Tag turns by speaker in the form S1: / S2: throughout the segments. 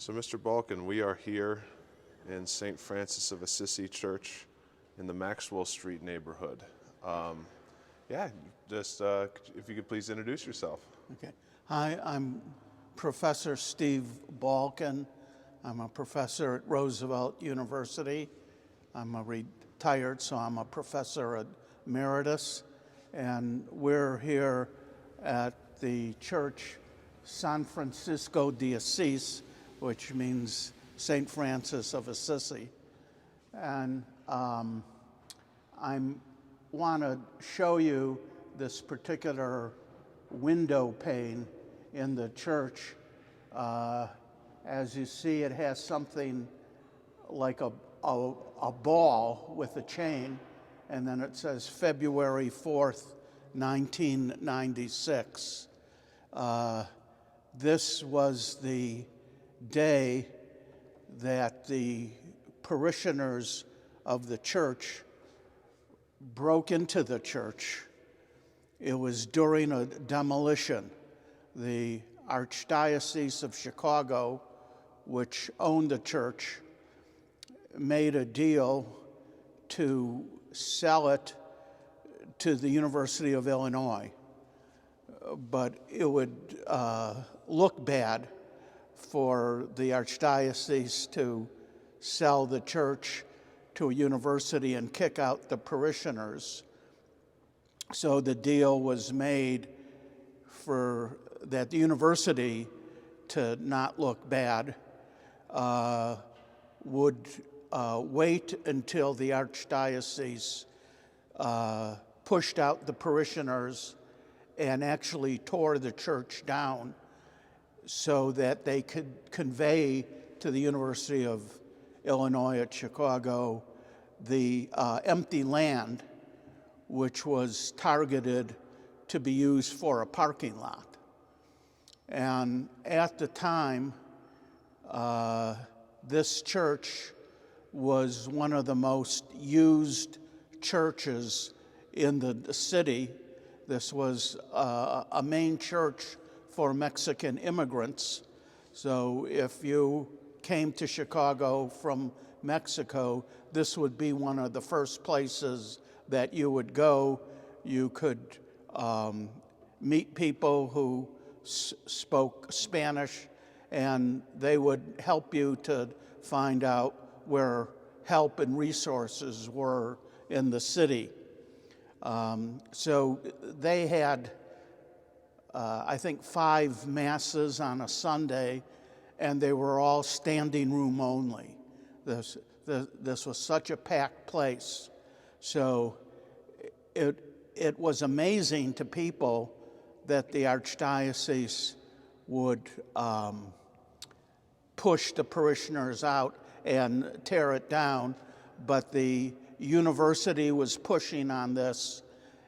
S1: So, Mr. Balkan, we are here in St. Francis of Assisi Church in the Maxwell Street neighborhood. If you could please introduce yourself.
S2: Okay. Hi, I'm Professor Steve Balkan. I'm a professor at Roosevelt University. I'm a retired, so I'm a professor at Emeritus. And we're here at the church San Francisco de Assisi, which means St. Francis of Assisi. And I want to show you this particular window pane in the church. As you see, it has something like a ball with a chain, and then it says February 4th, 1996. This was the day that the parishioners of the church broke into the church. It was during a demolition. The Archdiocese of Chicago, which owned the church, made a deal to sell it to the University of Illinois. But it would look bad for the Archdiocese to sell the church to a university and kick out the parishioners. So the deal was made for that the university, to not look bad, would wait until the Archdiocese pushed out the parishioners and actually tore the church down so that they could convey to the University of Illinois at Chicago the empty land, which was targeted to be used for a parking lot. And at the time, this church was one of the most used churches in the city. This was a main church for Mexican immigrants. So if you came to Chicago from Mexico, this would be one of the first places that you would go. You could meet people who spoke Spanish, and they would help you to find out where help and resources were in the city. So they had, I think, 5 masses on a Sunday, and they were all standing room only. This was such a packed place. So it was amazing to people that the Archdiocese would push the parishioners out and tear it down, but the university was pushing on this,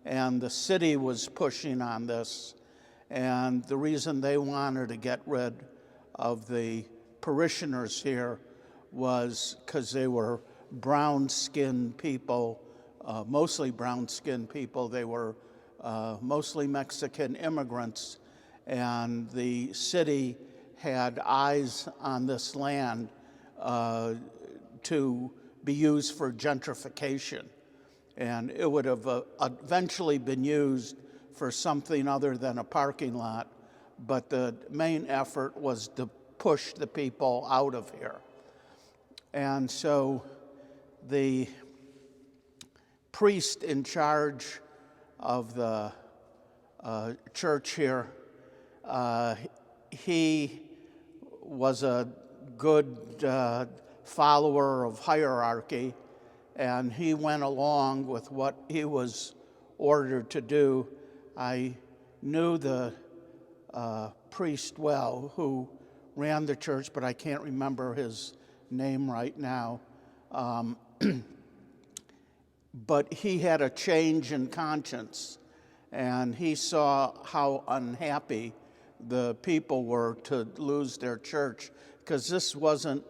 S2: and the city was pushing on this, and the reason they wanted to get rid of the parishioners here was because they were brown-skinned people, mostly brown-skinned people. They were mostly Mexican immigrants, and the city had eyes on this land to be used for gentrification. And it would have eventually been used for something other than a parking lot, but the main effort was to push the people out of here. And so the priest in charge of the church here, he was a good follower of hierarchy, and he went along with what he was ordered to do. I knew the priest well who ran the church, but I can't remember his name right now. But he had a change in conscience, and he saw how unhappy the people were to lose their church, because this wasn't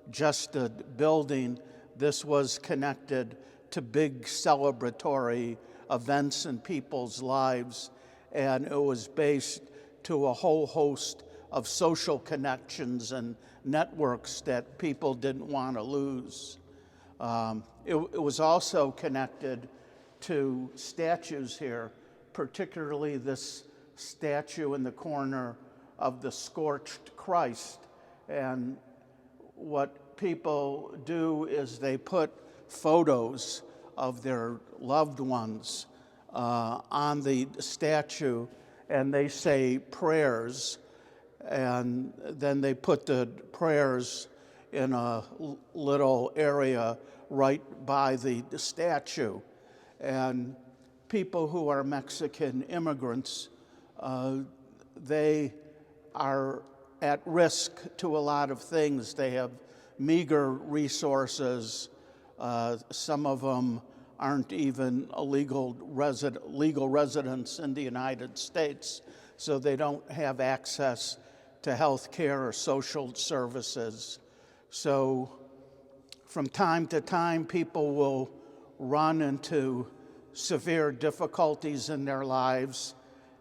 S2: just a building. This was connected to big celebratory events in people's lives, and it was based to a whole host of social connections and networks that people didn't want to lose. It was also connected to statues here, particularly this statue in the corner of the scorched Christ. And what people do is they put photos of their loved ones on the statue, and they say prayers, and then they put the prayers in a little area right by the statue. And people who are Mexican immigrants, they are at risk to a lot of things. They have meager resources. Some of them aren't even legal residents in the United States, so they don't have access to health care or social services. So from time to time, people will run into severe difficulties in their lives,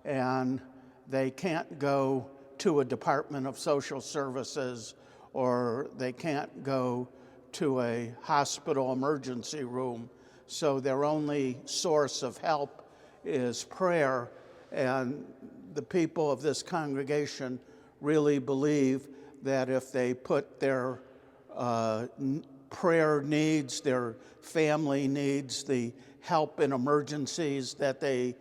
S2: and they can't go to a Department of Social Services, or they can't go to a hospital emergency room. So their only source of help is prayer, and the people of this congregation really believe that if they put their prayer needs, their family needs, the help in emergencies that they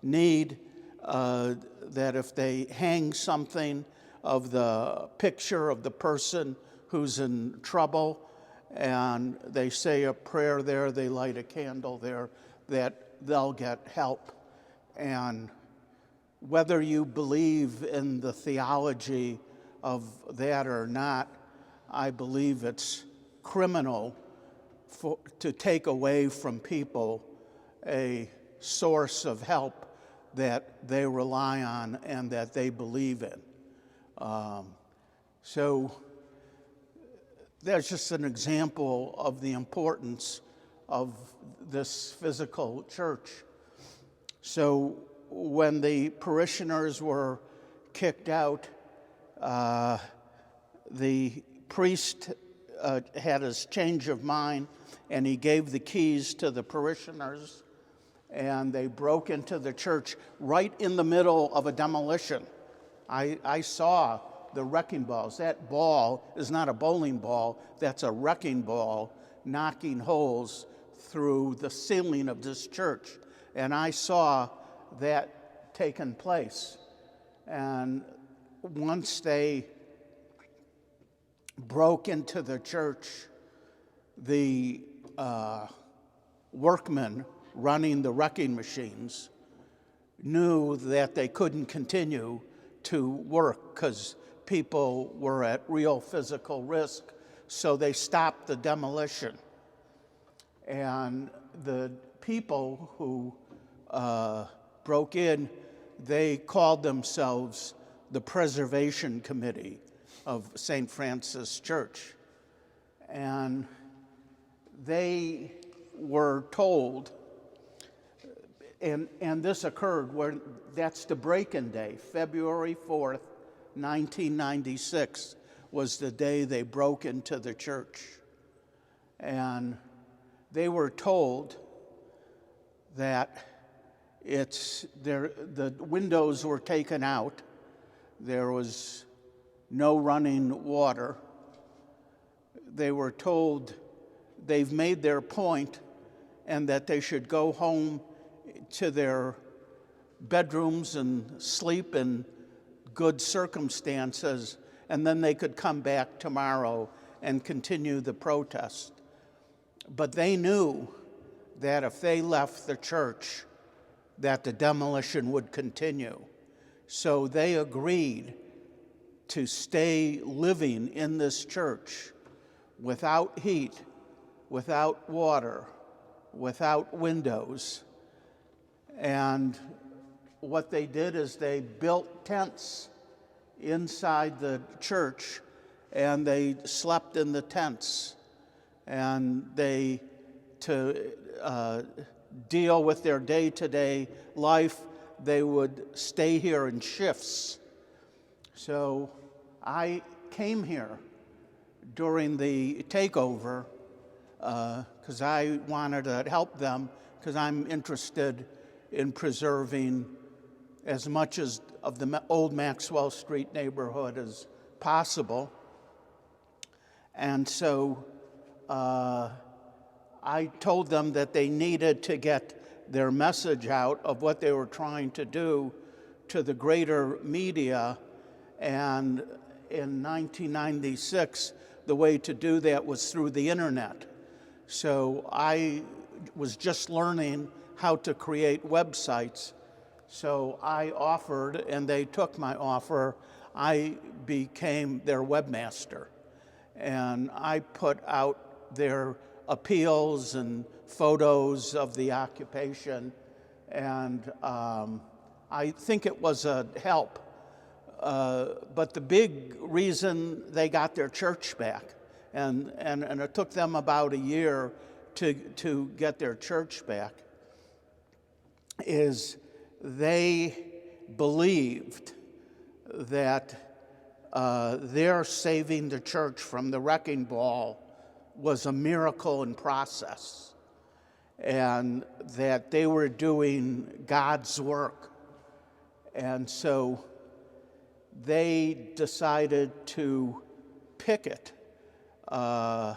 S2: need, that if they hang something of the picture of the person who's in trouble and they say a prayer there, they light a candle there, that they'll get help. And whether you believe in the theology of that or not, I believe it's criminal to take away from people a source of help that they rely on and that they believe in. So that's just an example of the importance of this physical church. So when the parishioners were kicked out, the priest had his change of mind, and he gave the keys to the parishioners, and they broke into the church right in the middle of a demolition. I saw the wrecking balls. That ball is not a bowling ball, that's a wrecking ball knocking holes through the ceiling of this church. And I saw that taking place. And once they broke into the church, the workmen running the wrecking machines knew that they couldn't continue to work because people were at real physical risk, so they stopped the demolition. And the people who broke in, they called themselves the Preservation Committee of St. Francis Church. And they were told, and this occurred where that's the break-in day, February 4th, 1996 was the day they broke into the church. And they were told that the windows were taken out, there was no running water. They were told they've made their point and that they should go home to their bedrooms and sleep in good circumstances, and then they could come back tomorrow and continue the protest. But they knew that if they left the church, that the demolition would continue. So they agreed to stay living in this church without heat, without water, without windows. And what they did is they built tents inside the church, and they slept in the tents. And to deal with their day-to-day life, they would stay here in shifts. So I came here during the takeover because I wanted to help them, because I'm interested in preserving as much as of the old Maxwell Street neighborhood as possible. And so I told them that they needed to get their message out of what they were trying to do to the greater media. And in 1996, the way to do that was through the internet. So I was just learning how to create websites. So I offered, and they took my offer. I became their webmaster. And I put out their appeals and photos of the occupation. And I think it was a help. But the big reason they got their church back, and it took them about a year to get their church back, is they believed that their saving the church from the wrecking ball was a miracle in process, and that they were doing God's work. And so they decided to picket the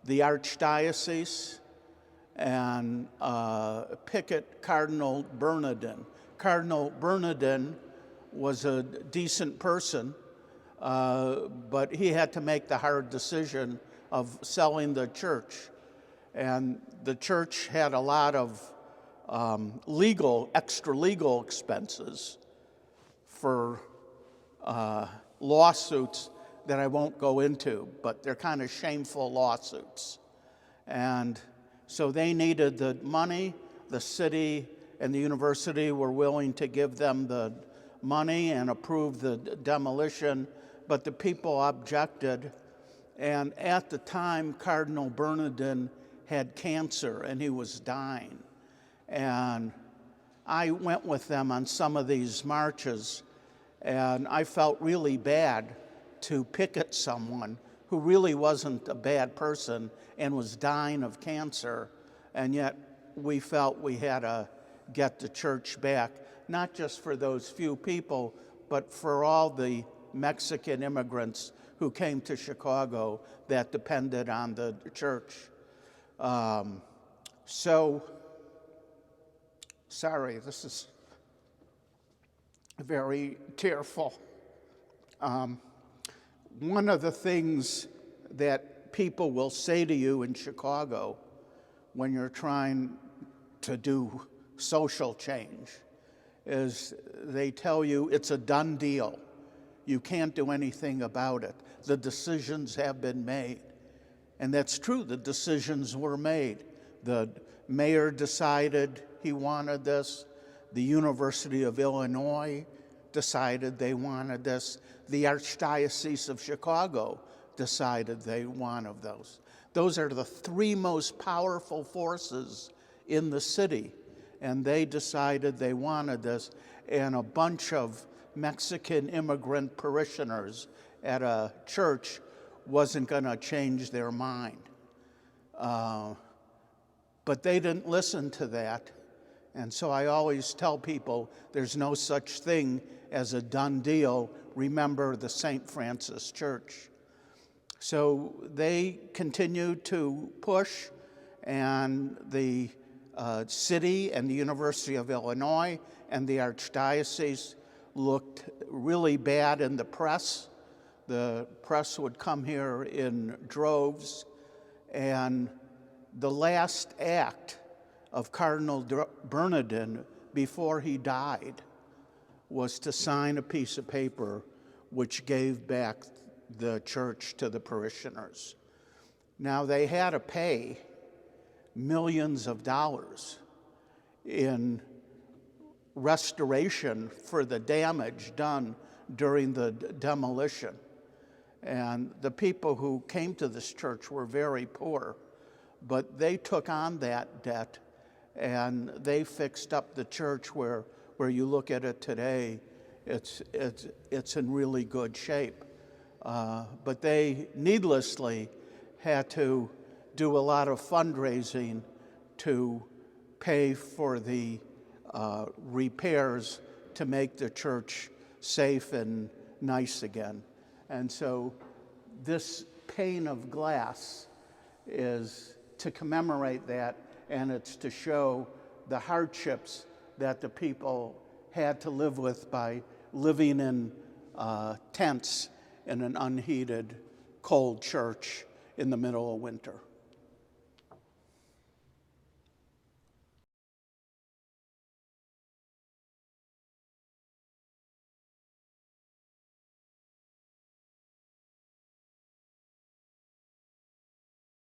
S2: archdiocese and picket Cardinal Bernardin. Cardinal Bernardin was a decent person, but he had to make the hard decision of selling the church. And the church had a lot of extra legal expenses for lawsuits that I won't go into, but they're kind of shameful lawsuits. And so they needed the money. The city and the university were willing to give them the money and approve the demolition, but the people objected. And at the time, Cardinal Bernardin had cancer and he was dying. And I went with them on some of these marches, and I felt really bad to picket someone who really wasn't a bad person and was dying of cancer, and yet we felt we had to get the church back, not just for those few people, but for all the Mexican immigrants who came to Chicago that depended on the church. Sorry, this is very tearful. One of the things that people will say to you in Chicago when you're trying to do social change is they tell you it's a done deal. You can't do anything about it. The decisions have been made. And that's true, the decisions were made. The mayor decided he wanted this. The University of Illinois decided they wanted this. The Archdiocese of Chicago decided they wanted those. Those are the three most powerful forces in the city, and they decided they wanted this, and a bunch of Mexican immigrant parishioners at a church wasn't going to change their mind. But they didn't listen to that, and so I always tell people there's no such thing as a done deal. Remember the St. Francis Church. So they continued to push, and the city and the University of Illinois and the Archdiocese looked really bad in the press. The press would come here in droves, and the last act of Cardinal Bernardin before he died was to sign a piece of paper which gave back the church to the parishioners. Now, they had to pay millions of dollars in restoration for the damage done during the demolition. And the people who came to this church were very poor, but they took on that debt, and they fixed up the church where you look at it today, it's in really good shape. But they needlessly had to do a lot of fundraising to pay for the repairs to make the church safe and nice again. And so this pane of glass is to commemorate that, and it's to show the hardships that the people had to live with by living in tents in an unheated, cold church in the middle of winter.